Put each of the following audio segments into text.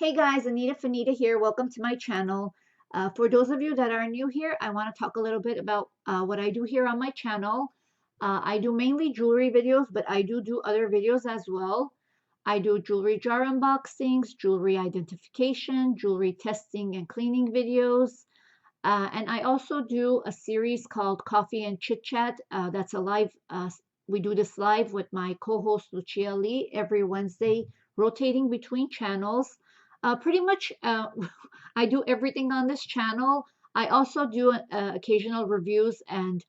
Hey guys, Anita here. Welcome to my channel. For those of you that are new here, I want to talk a little bit about what I do here on my channel. I do mainly jewelry videos, but I do other videos as well. I do jewelry jar unboxings, jewelry identification, jewelry testing and cleaning videos. And I also do a series called Coffee and Chit Chat. That's a live, we do this live with my co-host Lucia Lee every Wednesday, rotating between channels. Pretty much, I do everything on this channel. I also do occasional reviews and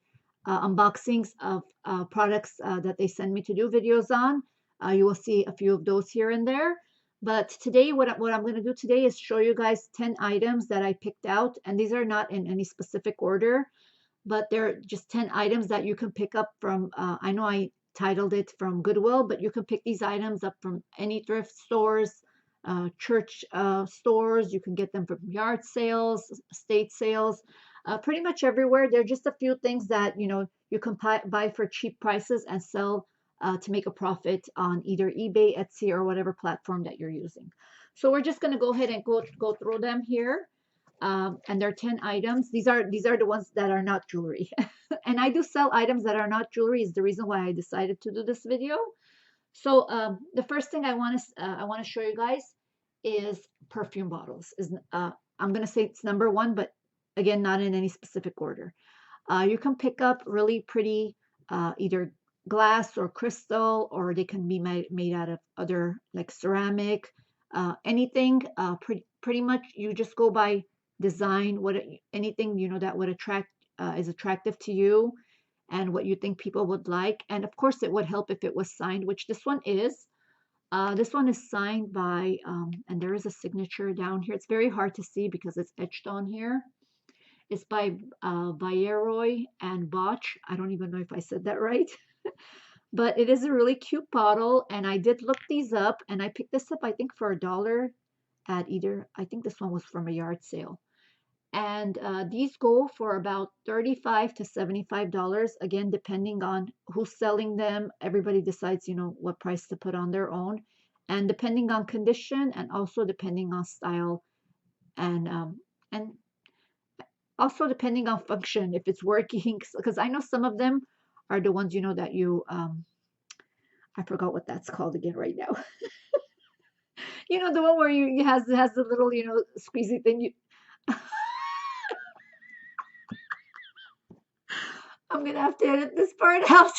unboxings of products that they send me to do videos on. You will see a few of those here and there. But today, what I'm going to do today is show you guys 10 items that I picked out. And these are not in any specific order, but they're just 10 items that you can pick up from, I know I titled it from Goodwill, but you can pick these items up from any thrift stores, church stores. You can get them from yard sales, estate sales, pretty much everywhere. They're just a few things that, you can buy for cheap prices and sell to make a profit on either eBay, Etsy, or whatever platform that you're using. So we're just going to go ahead and go through them here. And there are 10 items. These are the ones that are not jewelry. And I do sell items that are not jewelry is the reason why I decided to do this video. So the first thing I want to show you guys is perfume bottles. I'm going to say it's number one, but again, not in any specific order. You can pick up really pretty either glass or crystal, or they can be made out of other like ceramic, anything. Pretty much you just go by design, anything that would is attractive to you and what you think people would like. And of course, it would help if it was signed, which this one is. This one is signed by, and there is a signature down here. It's very hard to see because it's etched on here. It's by Vieroy and Botch. I don't even know if I said that right. But it is a really cute bottle, and I did look these up, and I picked this up, I think, for $1 at I think this one was from a yard sale. And these go for about $35 to $75, again, depending on who's selling them. Everybody decides, what price to put on their own. And depending on condition and also depending on style and also depending on function, if it's working. Because I know some of them are the ones, that I forgot what that's called again right now. The one where you has the little, squeezy thing. I'm gonna have to edit this part out.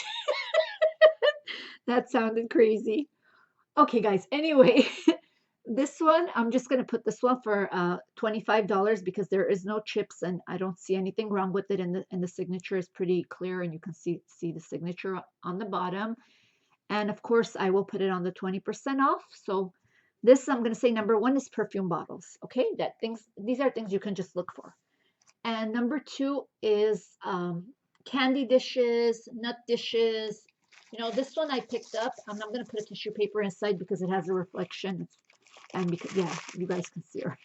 That sounded crazy. Okay, guys. Anyway, this one, I'm just gonna put this one for $25 because there is no chips and I don't see anything wrong with it, and the signature is pretty clear and you can see the signature on the bottom. And of course, I will put it on the 20% off. So this, I'm gonna say number one is perfume bottles. Okay, these are things you can just look for. And number two is candy dishes, nut dishes. This one I picked up. I'm not going to put a tissue paper inside because it has a reflection. And because, yeah, you guys can see her.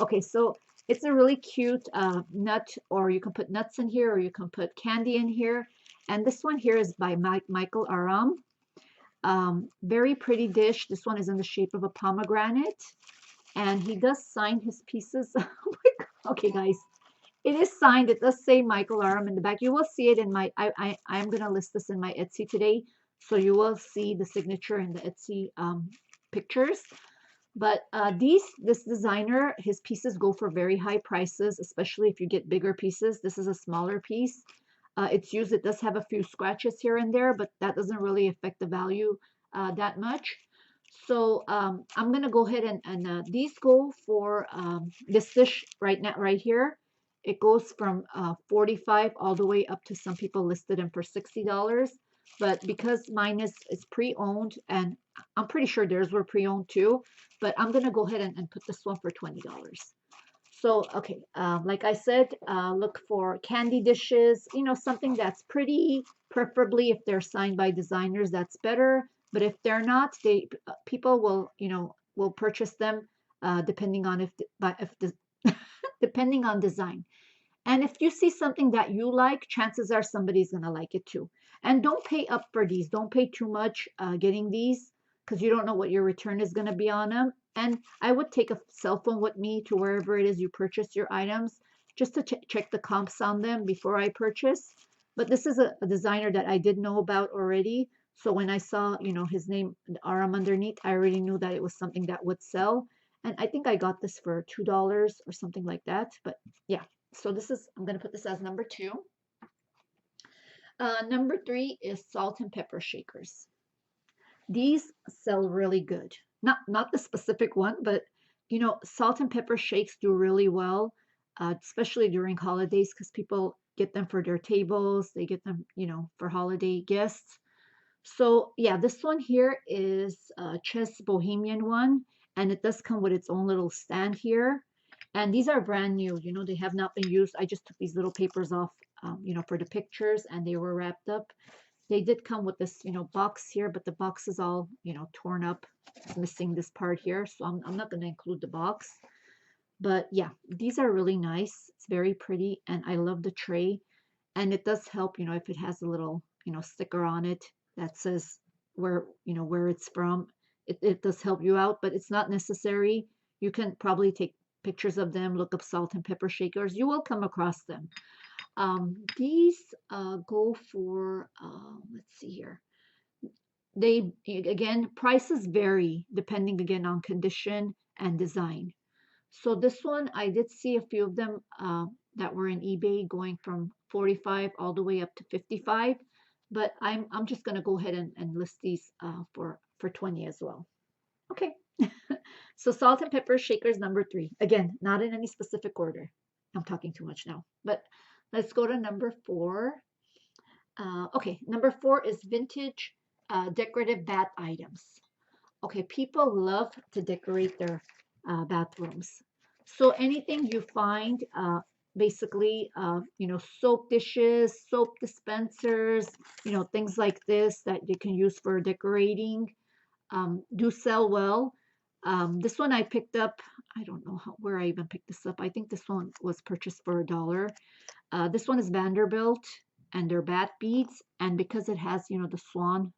Okay, so it's a really cute nut, or you can put nuts in here, or you can put candy in here. And this one here is by Michael Aram. Very pretty dish. This one is in the shape of a pomegranate. And he does sign his pieces. Okay, guys. It is signed. It does say Michael Aram in the back. You will see it in my, I'm going to list this in my Etsy today. So you will see the signature in the Etsy pictures. But this designer, his pieces go for very high prices, especially if you get bigger pieces. This is a smaller piece. It does have a few scratches here and there, but that doesn't really affect the value that much. So I'm going to go ahead and these go for this dish right here. It goes from 45 all the way up to, some people listed them for $60. But because mine is pre-owned, and I'm pretty sure theirs were pre-owned too, but I'm going to go ahead and put this one for $20. So, okay, like I said, look for candy dishes, something that's pretty, preferably if they're signed by designers, that's better. But if they're not, people will purchase them depending on depending on design. And if you see something that you like, chances are somebody's going to like it too. And don't pay up for these. Don't pay too much getting these. because you don't know what your return is going to be on them. And I would take a cell phone with me to wherever it is you purchase your items just to check the comps on them before I purchase. But this is a designer that I did know about already. So when I saw, his name, the RM underneath, I already knew that it was something that would sell. And I think I got this for $2 or something like that. But yeah, so I'm going to put this as number 2. Number 3 is salt and pepper shakers. These sell really good. Not the specific one, but salt and pepper shakes do really well, especially during holidays because people get them for their tables. They get them, for holiday guests. So yeah, this one here is a Chess Bohemian one, and it does come with its own little stand here. And these are brand new, they have not been used. I just took these little papers off, for the pictures, and they were wrapped up. They did come with this, box here, but the box is all, torn up. It's missing this part here, so I'm not going to include the box. But yeah, these are really nice. It's very pretty, and I love the tray. And it does help, if it has a little, sticker on it that says where it's from. It does help you out, but it's not necessary. You can probably take pictures of them, look up salt and pepper shakers. You will come across them. These go for, let's see here. Again, prices vary depending again on condition and design. So this one, I did see a few of them that were in eBay going from 45 all the way up to 55. But I'm just going to go ahead and list these for 20 as well. Okay. So salt and pepper shakers number 3. Again, not in any specific order. I'm talking too much now. But let's go to number 4. Okay, number 4 is vintage decorative bath items. Okay, people love to decorate their bathrooms. So anything you find, basically, soap dishes, soap dispensers, things like this that you can use for decorating, do sell well. This one I picked up, I don't know where I even picked this up. I think this one was purchased for $1. This one is Vanderbilt, and they're bath beads. And because it has, the swan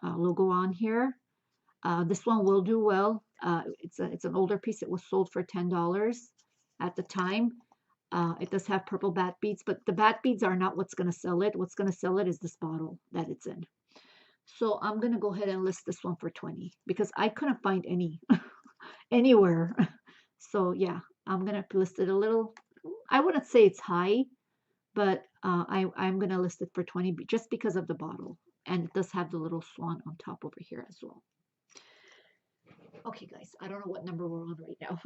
logo on here, this one will do well. It's an older piece. It was sold for $10 at the time. It does have purple bath beads, but the bath beads are not what's going to sell it. What's going to sell it is this bottle that it's in. So I'm going to go ahead and list this one for 20 because I couldn't find any anywhere. So yeah, I'm going to list it a little. I wouldn't say it's high, but I'm going to list it for 20 just because of the bottle. And it does have the little swan on top over here as well. Okay, guys, I don't know what number we're on right now.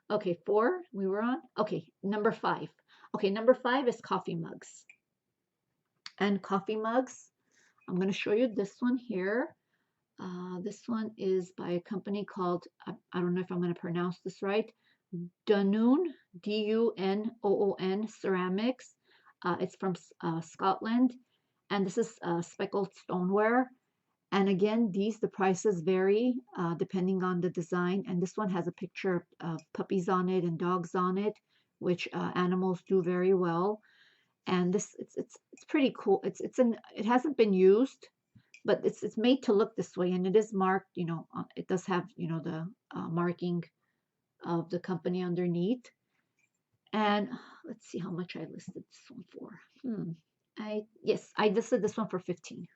Okay, 4 we were on. Okay, number 5. Okay, number 5 is coffee mugs. And coffee mugs, I'm going to show you this one here. This one is by a company called, I don't know if I'm going to pronounce this right, Dunoon, D-U-N-O-O-N Ceramics. It's from Scotland, and this is speckled stoneware. And again, the prices vary depending on the design. And this one has a picture of puppies on it and dogs on it, which animals do very well. And this it's pretty cool. It hasn't been used, but it's made to look this way, and it is marked. It does have the marking of the company underneath. And let's see how much I listed this one for. I listed this one for 15.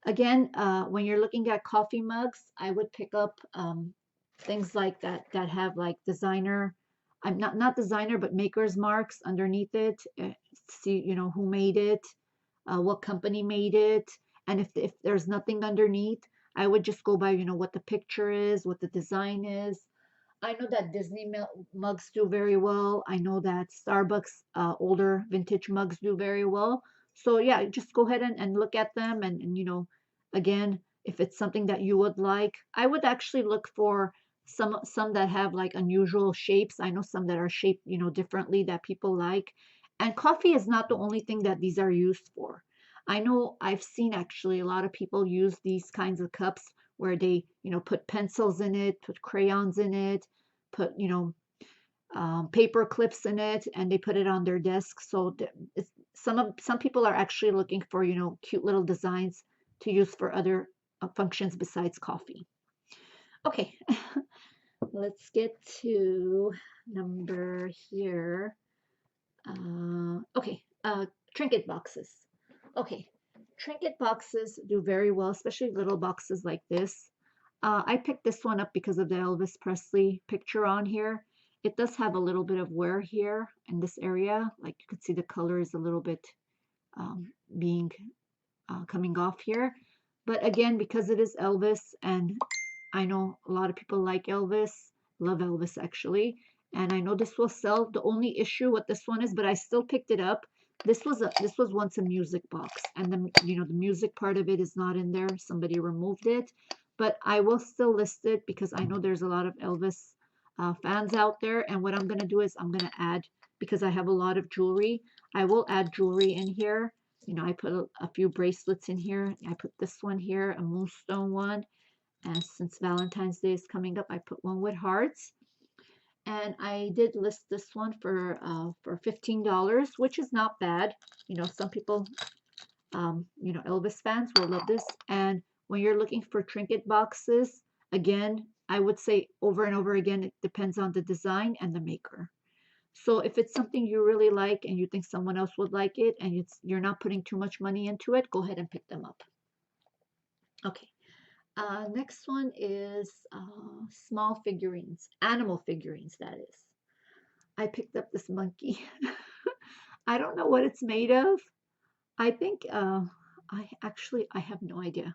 Again, when you're looking at coffee mugs, I would pick up things like that have like designer, I'm not designer, but maker's marks underneath it. See, who made it, what company made it, and if there's nothing underneath, I would just go by what the picture is, what the design is. I know that Disney mugs do very well. I know that Starbucks older vintage mugs do very well. So yeah, just go ahead and look at them and again, if it's something that you would like, I would actually look for some that have like unusual shapes. I know some that are shaped, differently that people like. And coffee is not the only thing that these are used for. I know I've seen actually a lot of people use these kinds of cups where they, put pencils in it, put crayons in it, put, paper clips in it, and they put it on their desk. So some people are actually looking for, cute little designs to use for other functions besides coffee. Okay, let's get to number here. Okay, trinket boxes. Okay, trinket boxes do very well, especially little boxes like this. I picked this one up because of the Elvis Presley picture on here. It does have a little bit of wear here in this area. Like you can see the color is a little bit being coming off here. But again, because it is Elvis, and I know a lot of people like Elvis, love Elvis actually, and I know this will sell. The only issue with this one is, but I still picked it up. This was once a music box, and the music part of it is not in there. Somebody removed it, but I will still list it because I know there's a lot of Elvis fans out there. And what I'm gonna do is I'm gonna add, because I have a lot of jewelry, I will add jewelry in here. I put a few bracelets in here. I put this one here, a moonstone one. And since Valentine's Day is coming up, I put one with hearts. And I did list this one for $15, which is not bad. Some people, Elvis fans will love this. And when you're looking for trinket boxes, again, I would say over and over again, it depends on the design and the maker. So if it's something you really like and you think someone else would like it and you're not putting too much money into it, go ahead and pick them up. Okay. Next one is small figurines, animal figurines, that is. I picked up this monkey. I don't know what it's made of. I think, I have no idea.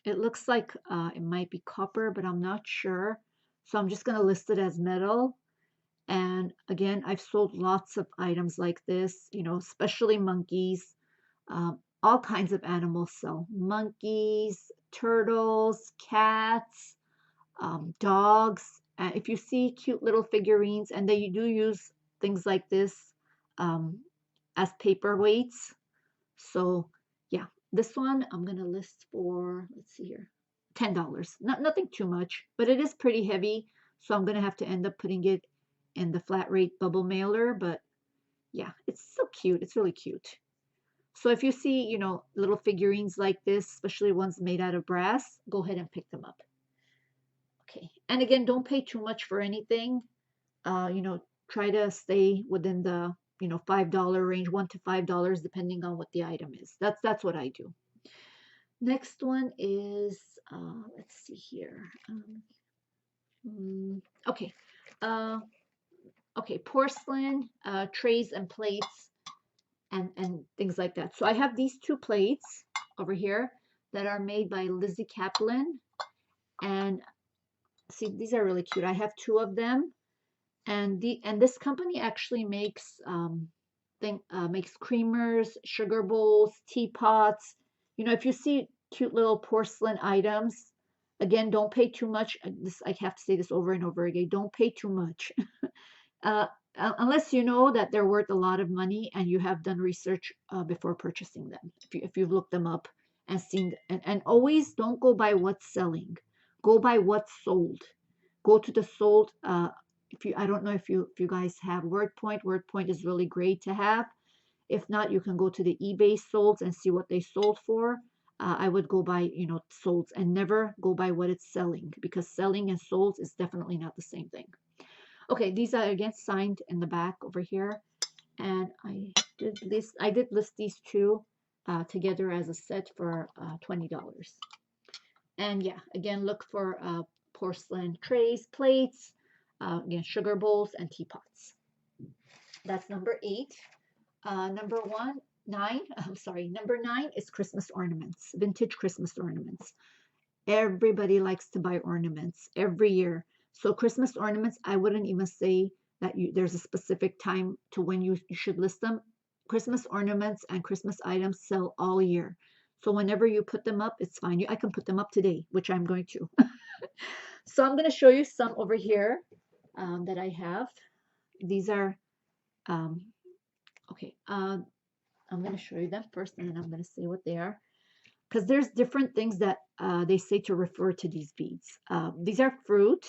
It looks like it might be copper, but I'm not sure. So I'm just going to list it as metal. And again, I've sold lots of items like this, especially monkeys. All kinds of animals sell. Monkeys, turtles, cats, dogs. If you see cute little figurines, and they do use things like this as paperweights. So yeah, this one I'm going to list for, let's see here, $10. Nothing too much, but it is pretty heavy. So I'm going to have to end up putting it in the flat rate bubble mailer. But yeah, it's so cute. It's really cute. So if you see, little figurines like this, especially ones made out of brass, go ahead and pick them up. Okay. And again, don't pay too much for anything. Try to stay within the, $5 range, $1 to $5, depending on what the item is. That's what I do. Next one is, let's see here. Okay. Okay, porcelain trays and plates and things like that. So I have these two plates over here that are made by Lizzie Kaplan. And see, these are really cute. I have two of them. And this company actually makes makes creamers, sugar bowls, teapots. If you see cute little porcelain items, again, don't pay too much. I have to say this over and over again. Don't pay too much. Unless you know that they're worth a lot of money and you have done research before purchasing them. If you've looked them up and seen, and always don't go by what's selling. Go by what's sold. Go to the sold. I don't know if you guys have WordPoint. WordPoint is really great to have. If not, you can go to the eBay solds and see what they sold for. I would go by solds and never go by what it's selling, because selling and solds is definitely not the same thing. Okay, these are again signed in the back over here, and I did list these two together as a set for $20. And yeah, again, look for porcelain trays, plates, again, sugar bowls and teapots. That's number 8. Number 9 is Christmas ornaments, vintage Christmas ornaments. Everybody likes to buy ornaments every year. So Christmas ornaments, I wouldn't even say that there's a specific time to when you should list them. Christmas ornaments and Christmas items sell all year. So whenever you put them up, it's fine. I can put them up today, which I'm going to. So I'm going to show you some over here that I have. These are, okay, I'm going to show you them first, and then I'm going to say what they are. Because there's different things that they say to refer to these beads. These are fruit.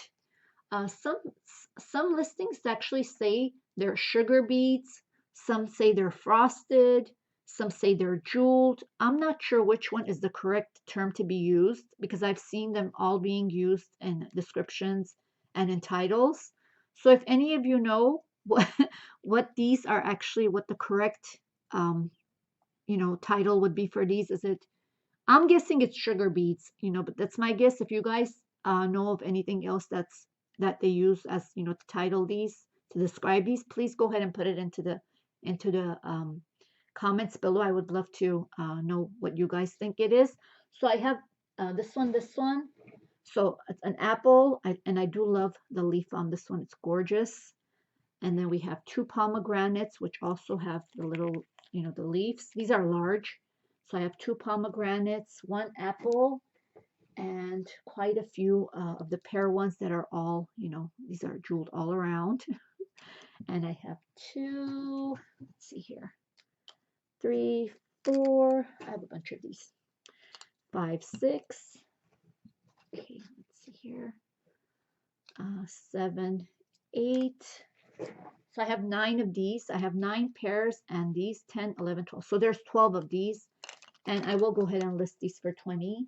Some listings actually say they're sugar beads. Some say they're frosted. Some say they're jeweled. I'm not sure which one is the correct term to be used because I've seen them all being used in descriptions and in titles. So if any of you know what these are actually, what the correct title would be for these, is it? I'm guessing it's sugar beads, but that's my guess. If you guys know of anything else that they use as to title these, to describe these, please go ahead and put it into the comments below. I would love to know what you guys think it is. So I have this one. So it's an apple, and I do love the leaf on this one. It's gorgeous. And then we have 2 pomegranates, which also have the little, the leaves. These are large. So I have 2 pomegranates, 1 apple, and quite a few of the pear ones that are all, these are jeweled all around. And I have 2, let's see here, 3, 4, I have a bunch of these, 5, 6, okay, let's see here, 7, 8, so I have 9 of these. I have 9 pairs, and these 10, 11, 12. So there's 12 of these, and I will go ahead and list these for 20,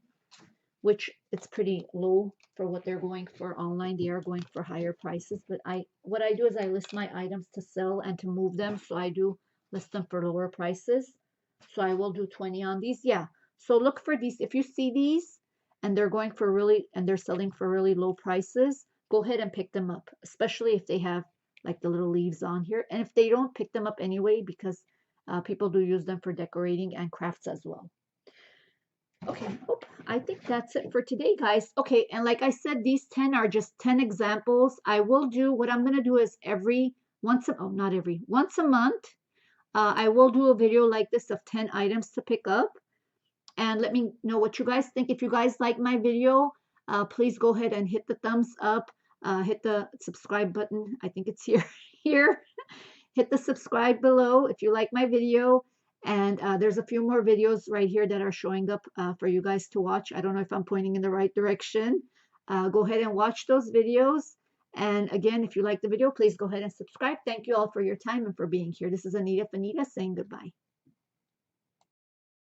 which it's pretty low for what they're going for online. They are going for higher prices, but what I do is I list my items to sell and to move them, so I do list them for lower prices. So I will do 20 on these. Yeah, so look for these. If you see these and they're going for they're selling for really low prices, go ahead and pick them up, especially if they have like the little leaves on here. And if they don't, pick them up anyway, because people do use them for decorating and crafts as well. Okay, I think that's it for today, guys. Okay, and like I said, these 10 are just 10 examples. What I'm going to do is once a month, I will do a video like this of 10 items to pick up. And let me know what you guys think. If you guys like my video, please go ahead and hit the thumbs up. Hit the subscribe button. I think it's here. Hit the subscribe below if you like my video. And there's a few more videos right here that are showing up for you guys to watch. I don't know if I'm pointing in the right direction. Go ahead and watch those videos. And again, if you like the video, please go ahead and subscribe. Thank you all for your time and for being here. This is Anita saying goodbye.